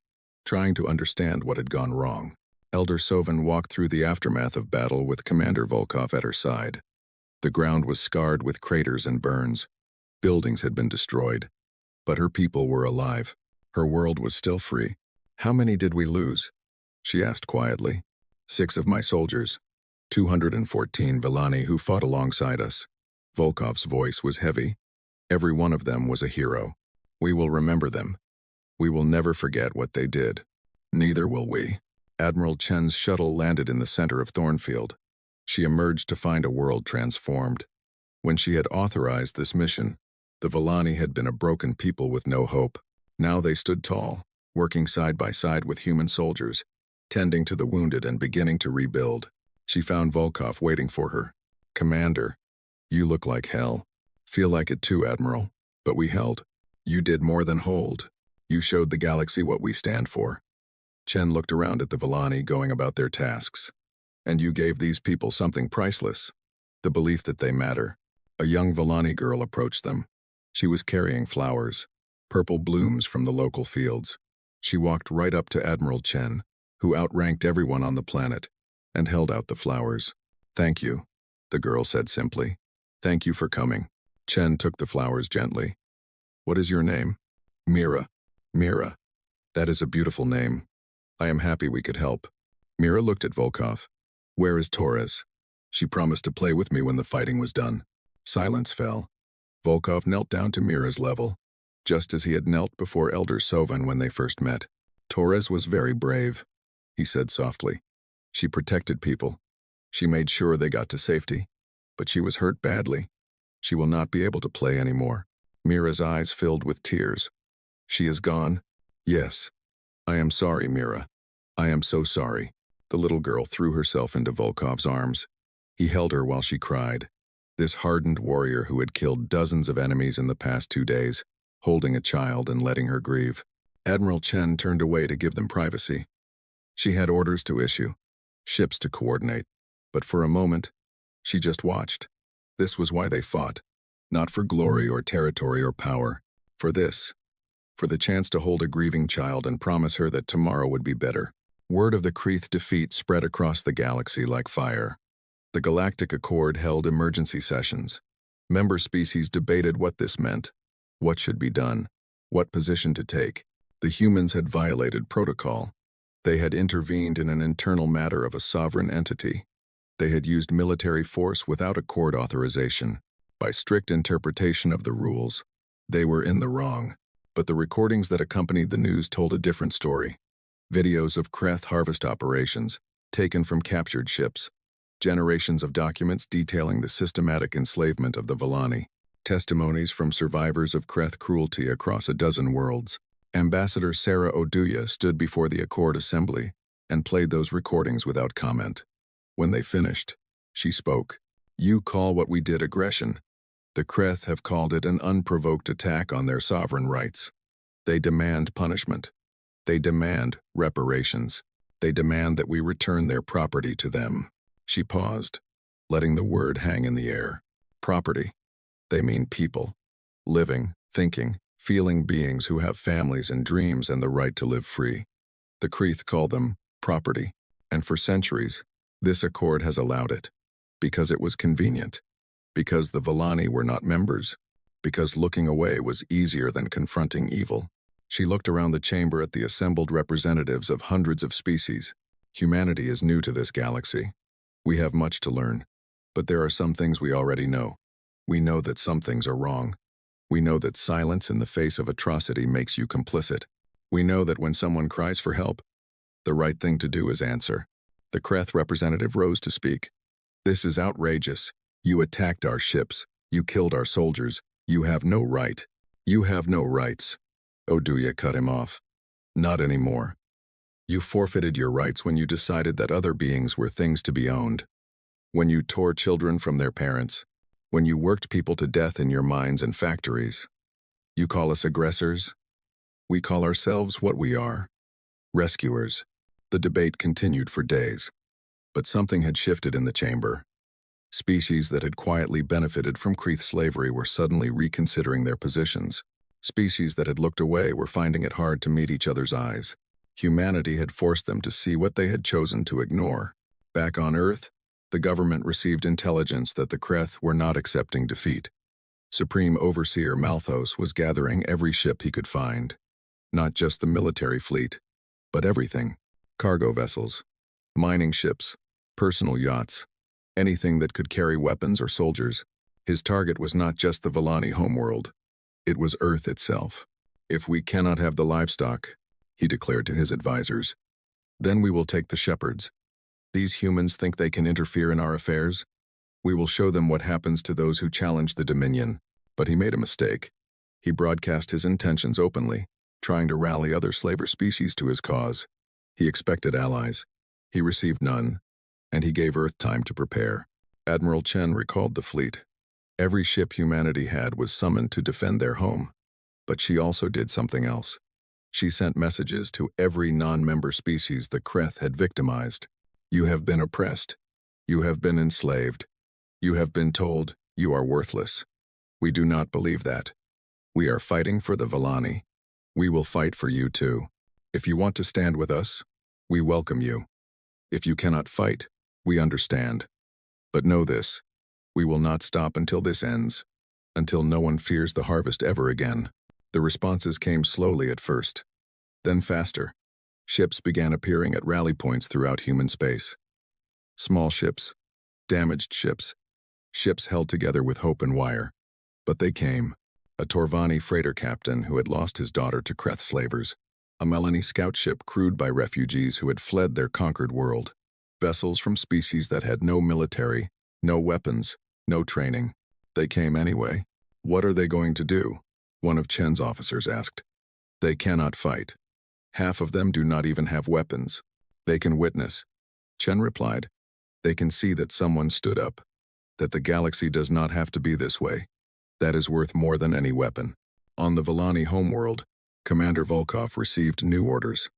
trying to understand what had gone wrong. Elder Sovan walked through the aftermath of battle with Commander Volkov at her side. The ground was scarred with craters and burns. Buildings had been destroyed. But her people were alive. Her world was still free. "How many did we lose?" she asked quietly. 6 of my soldiers. 214 Villani who fought alongside us." Volkov's voice was heavy. "Every one of them was a hero. We will remember them. We will never forget what they did." "Neither will we." Admiral Chen's shuttle landed in the center of Thornfield. She emerged to find a world transformed. When she had authorized this mission, the Villani had been a broken people with no hope. Now they stood tall, working side by side with human soldiers, tending to the wounded and beginning to rebuild. She found Volkov waiting for her. "Commander, you look like hell." "Feel like it too, Admiral. But we held. You did more than hold. You showed the galaxy what we stand for." Chen looked around at the Villani going about their tasks. "And you gave these people something priceless. The belief that they matter." A young Villani girl approached them. She was carrying flowers, purple blooms from the local fields. She walked right up to Admiral Chen, who outranked everyone on the planet, and held out the flowers. "Thank you," the girl said simply. "Thank you for coming." Chen took the flowers gently. "What is your name?" "Mira." "Mira. That is a beautiful name. I am happy we could help." Mira looked at Volkov. "Where is Torres? She promised to play with me when the fighting was done." Silence fell. Volkov knelt down to Mira's level, just as he had knelt before Elder Sovan when they first met. "Torres was very brave," he said softly. "She protected people. She made sure they got to safety. But she was hurt badly. She will not be able to play anymore." Mira's eyes filled with tears. "She is gone?" "Yes. I am sorry, Mira. I am so sorry." The little girl threw herself into Volkov's arms. He held her while she cried. This hardened warrior who had killed dozens of enemies in the past 2 days, holding a child and letting her grieve. Admiral Chen turned away to give them privacy. She had orders to issue, ships to coordinate, but for a moment, she just watched. This was why they fought, not for glory or territory or power, for this, for the chance to hold a grieving child and promise her that tomorrow would be better. Word of the Kreth defeat spread across the galaxy like fire. The Galactic Accord held emergency sessions. Member species debated what this meant, what should be done, what position to take. The humans had violated protocol. They had intervened in an internal matter of a sovereign entity. They had used military force without Accord authorization, by strict interpretation of the rules. They were in the wrong. But the recordings that accompanied the news told a different story. Videos of Kreth harvest operations, taken from captured ships. Generations of documents detailing the systematic enslavement of the Volani. Testimonies from survivors of Kreth cruelty across a dozen worlds. Ambassador Sarah Oduya stood before the Accord Assembly and played those recordings without comment. When they finished, she spoke. "You call what we did aggression. The Kreth have called it an unprovoked attack on their sovereign rights. They demand punishment. They demand reparations. They demand that we return their property to them." She paused, letting the word hang in the air. Property. They mean people. Living, thinking, feeling beings who have families and dreams and the right to live free. The Kreth call them property, and for centuries, this accord has allowed it. Because it was convenient. Because the Volani were not members. Because looking away was easier than confronting evil. She looked around the chamber at the assembled representatives of hundreds of species. Humanity is new to this galaxy. We have much to learn. But there are some things we already know. We know that some things are wrong. We know that silence in the face of atrocity makes you complicit. We know that when someone cries for help, the right thing to do is answer. The Kreth representative rose to speak. "This is outrageous. You attacked our ships. You killed our soldiers. You have no right. You have no rights." Oduya cut him off. "Not anymore. You forfeited your rights when you decided that other beings were things to be owned. When you tore children from their parents. When you worked people to death in your mines and factories. You call us aggressors? We call ourselves what we are. Rescuers." The debate continued for days. But something had shifted in the chamber. Species that had quietly benefited from Kreth slavery were suddenly reconsidering their positions. Species that had looked away were finding it hard to meet each other's eyes. Humanity had forced them to see what they had chosen to ignore. Back on Earth, the government received intelligence that the Kreth were not accepting defeat. Supreme Overseer Malthos was gathering every ship he could find. Not just the military fleet, but everything. Cargo vessels, mining ships, personal yachts, anything that could carry weapons or soldiers. His target was not just the Volani homeworld. It was Earth itself. "If we cannot have the livestock," he declared to his advisors, "then we will take the shepherds. These humans think they can interfere in our affairs. We will show them what happens to those who challenge the Dominion." But he made a mistake. He broadcast his intentions openly, trying to rally other slaver species to his cause. He expected allies. He received none, and he gave Earth time to prepare. Admiral Chen recalled the fleet. Every ship humanity had was summoned to defend their home. But she also did something else. She sent messages to every non-member species the Kreth had victimized. "You have been oppressed. You have been enslaved. You have been told you are worthless. We do not believe that. We are fighting for the Volani. We will fight for you too. If you want to stand with us, we welcome you. If you cannot fight, we understand. But know this, we will not stop until this ends, until no one fears the harvest ever again." The responses came slowly at first, then faster. Ships began appearing at rally points throughout human space. Small ships, damaged ships, ships held together with hope and wire. But they came. A Torvani freighter captain who had lost his daughter to Kreth slavers. A Melanie scout ship crewed by refugees who had fled their conquered world. Vessels from species that had no military, no weapons, no training. They came anyway. "What are they going to do?" one of Chen's officers asked. "They cannot fight. Half of them do not even have weapons. They can witness." Chen replied. "They can see that someone stood up. That the galaxy does not have to be this way. That is worth more than any weapon." On the Volani homeworld, Commander Volkov received new orders.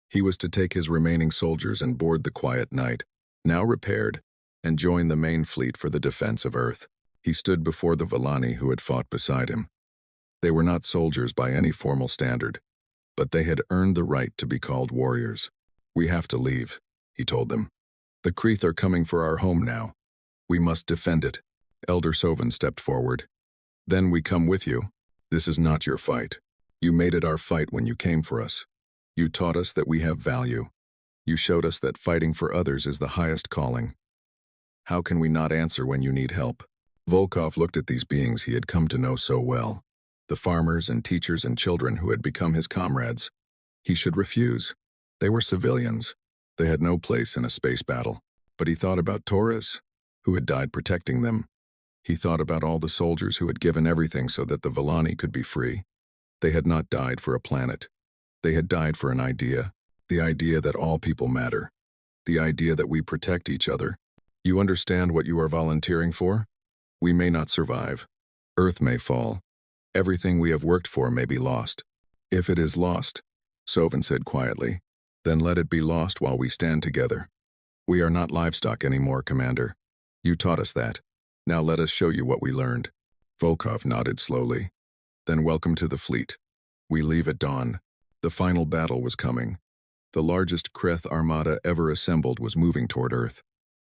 He was to take his remaining soldiers and board the Quiet Knight, now repaired, and join the main fleet for the defense of Earth. He stood before the Volani who had fought beside him. They were not soldiers by any formal standard, but they had earned the right to be called warriors. "We have to leave," he told them. "The Kreth are coming for our home now. We must defend it." Elder Sovan stepped forward. "Then we come with you. This is not your fight. You made it our fight when you came for us. You taught us that we have value. You showed us that fighting for others is the highest calling. How can we not answer when you need help?" Volkov looked at these beings he had come to know so well. the farmers and teachers and children who had become his comrades. He should refuse. They were civilians. They had no place in a space battle. But he thought about Taurus, who had died protecting them. He thought about all the soldiers who had given everything so that the Villani could be free. They had not died for a planet. They had died for an idea, the idea that all people matter, the idea that we protect each other. You understand what you are volunteering for? We may not survive. Earth may fall. Everything we have worked for may be lost. If it is lost, Sovan said quietly, then let it be lost while we stand together. We are not livestock anymore, Commander. You taught us that. Now let us show you what we learned. Volkov nodded slowly. Then welcome to the fleet. We leave at dawn. The final battle was coming. The largest Kreth armada ever assembled was moving toward Earth.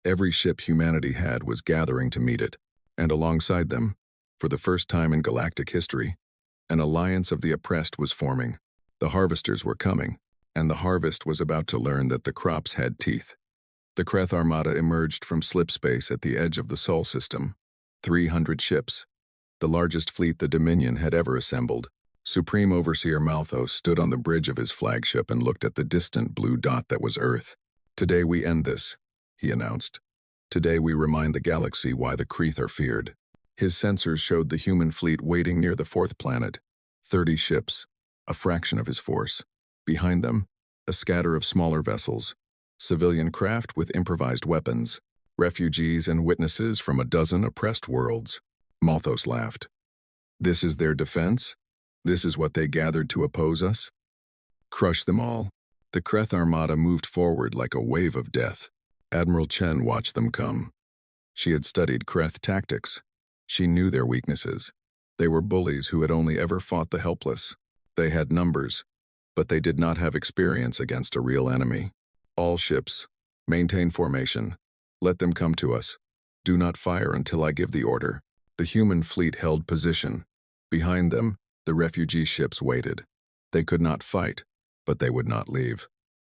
Every ship humanity had was gathering to meet it, and alongside them, for the first time in galactic history, an alliance of the oppressed was forming. The harvesters were coming, and the harvest was about to learn that the crops had teeth. The Kreth armada emerged from slip space at the edge of the Sol system. 300 ships, the largest fleet the Dominion had ever assembled. Supreme Overseer Malthus stood on the bridge of his flagship and looked at the distant blue dot that was Earth. Today we end this, he announced. Today we remind the galaxy why the Kreth are feared. His sensors showed the human fleet waiting near the fourth planet. 30 ships, a fraction of his force. Behind them, a scatter of smaller vessels, civilian craft with improvised weapons, refugees and witnesses from a dozen oppressed worlds. Malthus laughed. This is their defense? This is what they gathered to oppose us? Crush them all. The Kreth armada moved forward like a wave of death. Admiral Chen watched them come. She had studied Kreth tactics. She knew their weaknesses. They were bullies who had only ever fought the helpless. They had numbers, but they did not have experience against a real enemy. All ships, maintain formation. Let them come to us. Do not fire until I give the order. The human fleet held position. Behind them, the refugee ships waited. They could not fight, but they would not leave.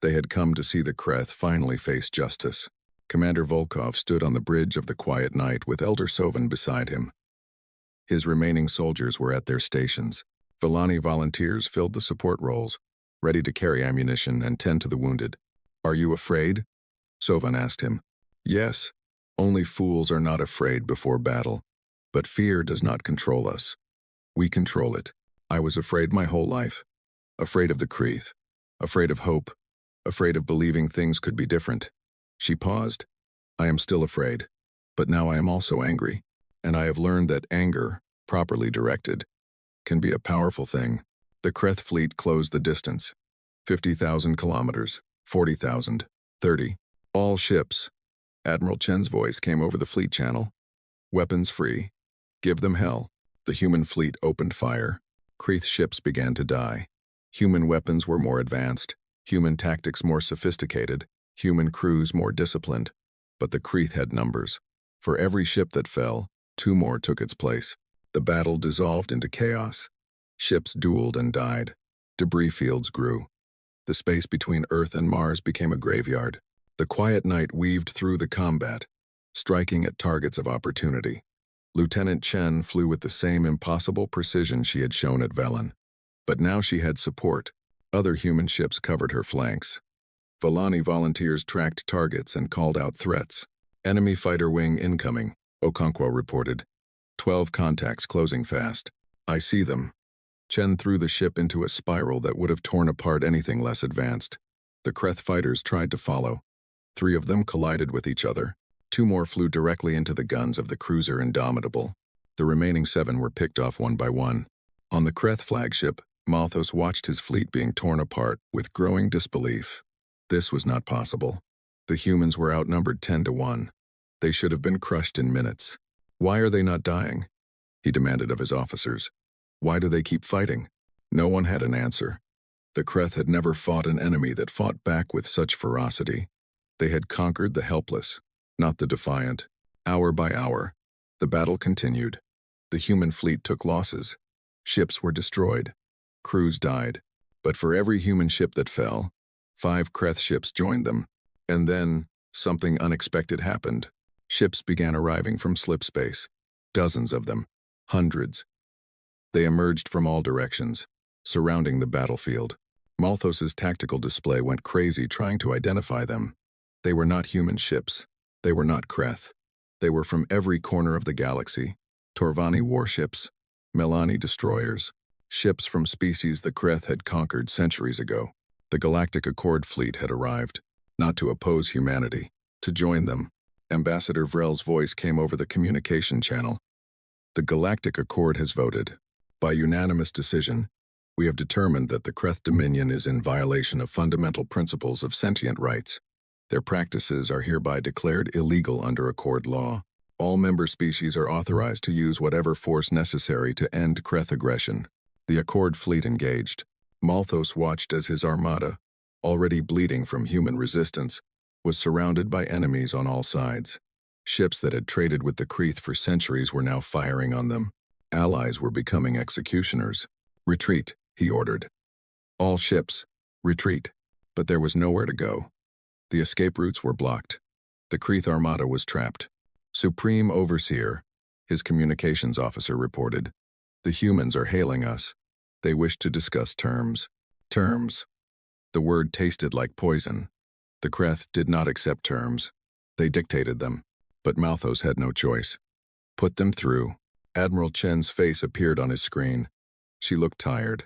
They had come to see the Kreth finally face justice. Commander Volkov stood on the bridge of the quiet night with Elder Sovan beside him. His remaining soldiers were at their stations. Villani volunteers filled the support roles, ready to carry ammunition and tend to the wounded. Are you afraid? Sovan asked him. Yes. Only fools are not afraid before battle. But fear does not control us. We control it. I was afraid my whole life. Afraid of the Kreth. Afraid of hope. Afraid of believing things could be different. She paused. I am still afraid. But now I am also angry. And I have learned that anger, properly directed, can be a powerful thing. The Kreth fleet closed the distance. 50,000 kilometers, 40,000, 30. All ships. Admiral Chen's voice came over the fleet channel. Weapons free. Give them hell. The human fleet opened fire. Kreth ships began to die. Human weapons were more advanced, human tactics more sophisticated, human crews more disciplined. But the Kreth had numbers. For every ship that fell, 2 more took its place. The battle dissolved into chaos. Ships dueled and died. Debris fields grew. The space between Earth and Mars became a graveyard. The quiet night weaved through the combat, striking at targets of opportunity. Lieutenant Chen flew with the same impossible precision she had shown at Velen. But now she had support. Other human ships covered her flanks. Villani volunteers tracked targets and called out threats. Enemy fighter wing incoming, Okonkwo reported. 12 contacts closing fast. I see them. Chen threw the ship into a spiral that would have torn apart anything less advanced. The Kreth fighters tried to follow. 3 of them collided with each other. 2 more flew directly into the guns of the cruiser Indomitable. The remaining 7 were picked off one by one. On the Kreth flagship, Malthus watched his fleet being torn apart with growing disbelief. This was not possible. The humans were outnumbered 10 to 1. They should have been crushed in minutes. Why are they not dying? He demanded of his officers. Why do they keep fighting? No one had an answer. The Kreth had never fought an enemy that fought back with such ferocity. They had conquered the helpless, not the defiant. Hour by hour, the battle continued. The human fleet took losses. Ships were destroyed. Crews died. But for every human ship that fell, 5 Kreth ships joined them. And then, something unexpected happened. Ships began arriving from slip space. Dozens of them. Hundreds. They emerged from all directions, surrounding the battlefield. Malthos's tactical display went crazy trying to identify them. They were not human ships. They were not Kreth. They were from every corner of the galaxy. Torvani warships, Melani destroyers, ships from species the Kreth had conquered centuries ago. The Galactic Accord fleet had arrived, not to oppose humanity, to join them. Ambassador Vrel's voice came over the communication channel. The Galactic Accord has voted. By unanimous decision, we have determined that the Kreth Dominion is in violation of fundamental principles of sentient rights. Their practices are hereby declared illegal under Accord law. All member species are authorized to use whatever force necessary to end Kreth aggression. The Accord fleet engaged. Malthos watched as his armada, already bleeding from human resistance, was surrounded by enemies on all sides. Ships that had traded with the Kreth for centuries were now firing on them. Allies were becoming executioners. Retreat, he ordered. All ships, retreat. But there was nowhere to go. The escape routes were blocked. The Kreth armada was trapped. Supreme Overseer, his communications officer reported. The humans are hailing us. They wish to discuss terms. Terms. The word tasted like poison. The Kreth did not accept terms. They dictated them. But Malthos had no choice. Put them through. Admiral Chen's face appeared on his screen. She looked tired.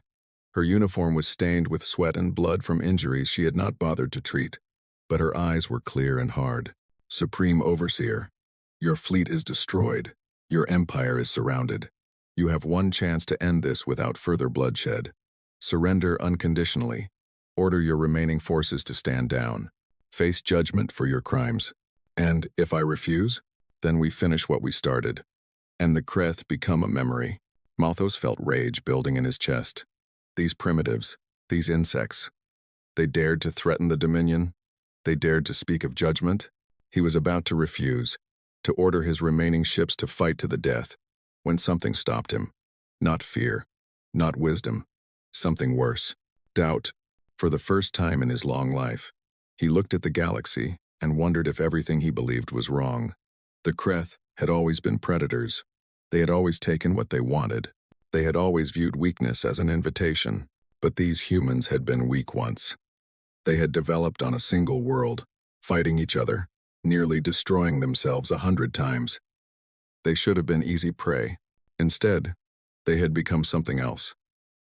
Her uniform was stained with sweat and blood from injuries she had not bothered to treat. But her eyes were clear and hard. Supreme Overseer, your fleet is destroyed. Your empire is surrounded. You have one chance to end this without further bloodshed. Surrender unconditionally. Order your remaining forces to stand down. Face judgment for your crimes. And if I refuse, then we finish what we started. And the Kreth become a memory. Malthos felt rage building in his chest. These primitives, these insects, they dared to threaten the Dominion. They dared to speak of judgment. He was about to refuse, to order his remaining ships to fight to the death, when something stopped him. Not fear, not wisdom, something worse. Doubt. For the first time in his long life, he looked at the galaxy and wondered if everything he believed was wrong. The Kreth had always been predators. They had always taken what they wanted. They had always viewed weakness as an invitation. But these humans had been weak once. They had developed on a single world, fighting each other, nearly destroying themselves 100 times. They should have been easy prey. Instead, they had become something else.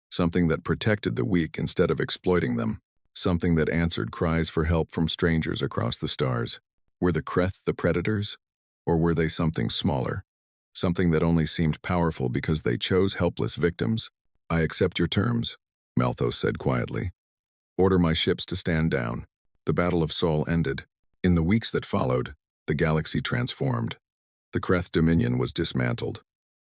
Something that protected the weak instead of exploiting them. Something that answered cries for help from strangers across the stars. Were the Kreth the predators? Or were they something smaller? Something that only seemed powerful because they chose helpless victims? I accept your terms, Malthos said quietly. Order my ships to stand down. The Battle of Sol ended. In the weeks that followed, the galaxy transformed. The Kreth Dominion was dismantled.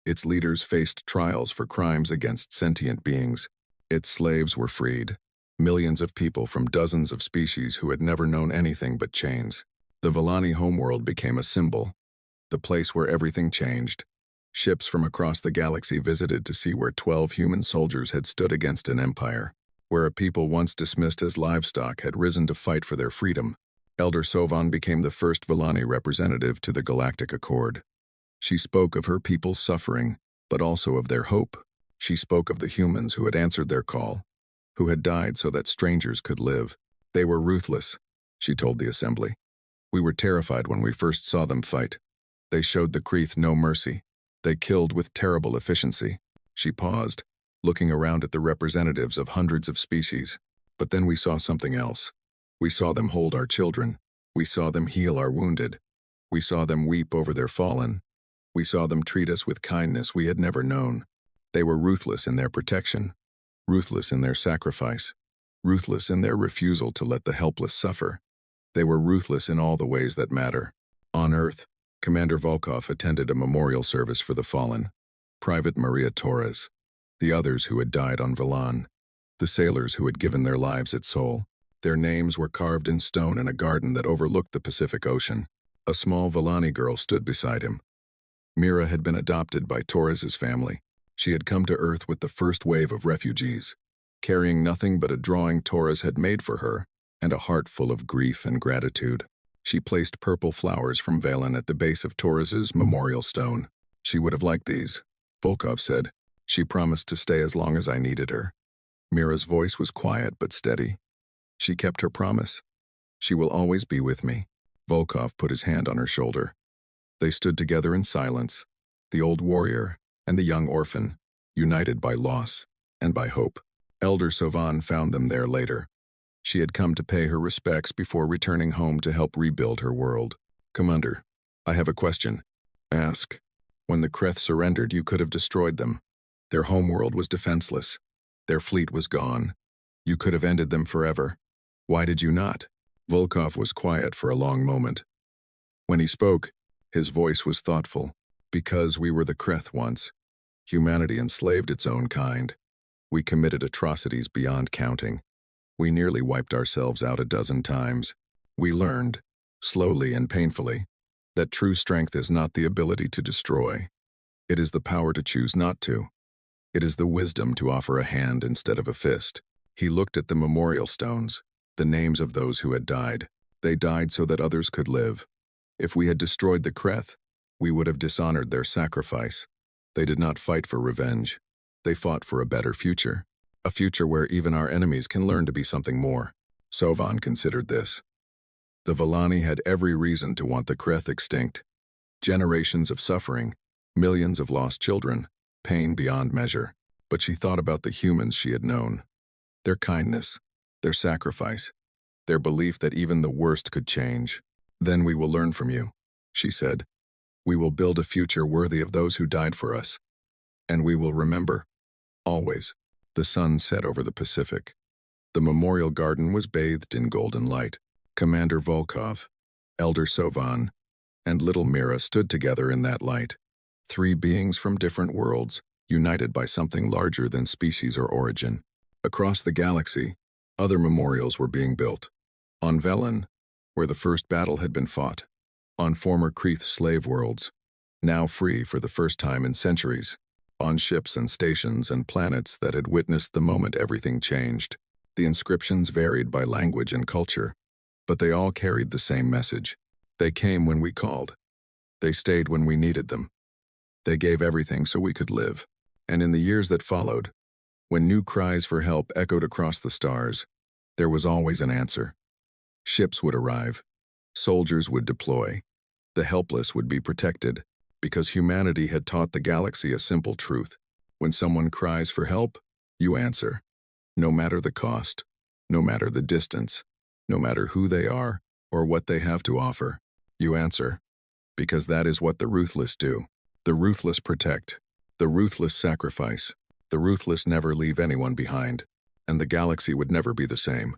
Its leaders faced trials for crimes against sentient beings. Its slaves were freed. Millions of people from dozens of species who had never known anything but chains. The Villani homeworld became a symbol, the place where everything changed. Ships from across the galaxy visited to see where 12 human soldiers had stood against an empire, where a people once dismissed as livestock had risen to fight for their freedom. Elder Sovan became the first Villani representative to the Galactic Accord. She spoke of her people's suffering, but also of their hope. She spoke of the humans who had answered their call, who had died so that strangers could live. They were ruthless, she told the assembly. We were terrified when we first saw them fight. They showed the Kreth no mercy. They killed with terrible efficiency. She paused, looking around at the representatives of hundreds of species. But then we saw something else. We saw them hold our children. We saw them heal our wounded. We saw them weep over their fallen. We saw them treat us with kindness we had never known. They were ruthless in their protection, ruthless in their sacrifice, ruthless in their refusal to let the helpless suffer. They were ruthless in all the ways that matter. On Earth, Commander Volkov attended a memorial service for the fallen. Private Maria Torres, the others who had died on Villan, the sailors who had given their lives at Sol. Their names were carved in stone in a garden that overlooked the Pacific Ocean. A small Villani girl stood beside him. Mira had been adopted by Torres's family. She had come to Earth with the first wave of refugees, carrying nothing but a drawing Torres had made for her and a heart full of grief and gratitude. She placed purple flowers from Valen at the base of Torres's memorial stone. She would have liked these, Volkov said. She promised to stay as long as I needed her. Mira's voice was quiet but steady. She kept her promise. She will always be with me. Volkov put his hand on her shoulder. They stood together in silence, the old warrior and the young orphan, united by loss and by hope. Elder Sovan found them there later. She had come to pay her respects before returning home to help rebuild her world. Commander, I have a question. Ask. When the Kreth surrendered, you could have destroyed them. Their homeworld was defenseless. Their fleet was gone. You could have ended them forever. Why did you not? Volkov was quiet for a long moment. When he spoke, his voice was thoughtful. Because we were the Kreth once. Humanity enslaved its own kind. We committed atrocities beyond counting. We nearly wiped ourselves out a dozen times. We learned, slowly and painfully, that true strength is not the ability to destroy. It is the power to choose not to. It is the wisdom to offer a hand instead of a fist. He looked at the memorial stones, the names of those who had died. They died so that others could live. If we had destroyed the Kreth, we would have dishonored their sacrifice. They did not fight for revenge. They fought for a better future. A future where even our enemies can learn to be something more. Sovan considered this. The Villani had every reason to want the Kreth extinct. Generations of suffering, millions of lost children, pain beyond measure. But she thought about the humans she had known. Their kindness, their sacrifice, their belief that even the worst could change. Then we will learn from you, she said. We will build a future worthy of those who died for us. And we will remember, always. The sun set over the Pacific. The memorial garden was bathed in golden light. Commander Volkov, Elder Sovan, and little Mira stood together in that light. Three beings from different worlds, united by something larger than species or origin. Across the galaxy, other memorials were being built. On Velen, where the first battle had been fought. On former Kreth slave worlds, now free for the first time in centuries. On ships and stations and planets that had witnessed the moment everything changed. The inscriptions varied by language and culture, but they all carried the same message. They came when we called. They stayed when we needed them. They gave everything so we could live. And in the years that followed, when new cries for help echoed across the stars, there was always an answer. Ships would arrive. Soldiers would deploy. The helpless would be protected. Because humanity had taught the galaxy a simple truth. When someone cries for help, you answer. No matter the cost, no matter the distance, no matter who they are or what they have to offer, you answer. Because that is what the Ruthless do. The Ruthless protect. The Ruthless sacrifice. The Ruthless never leave anyone behind. And the galaxy would never be the same.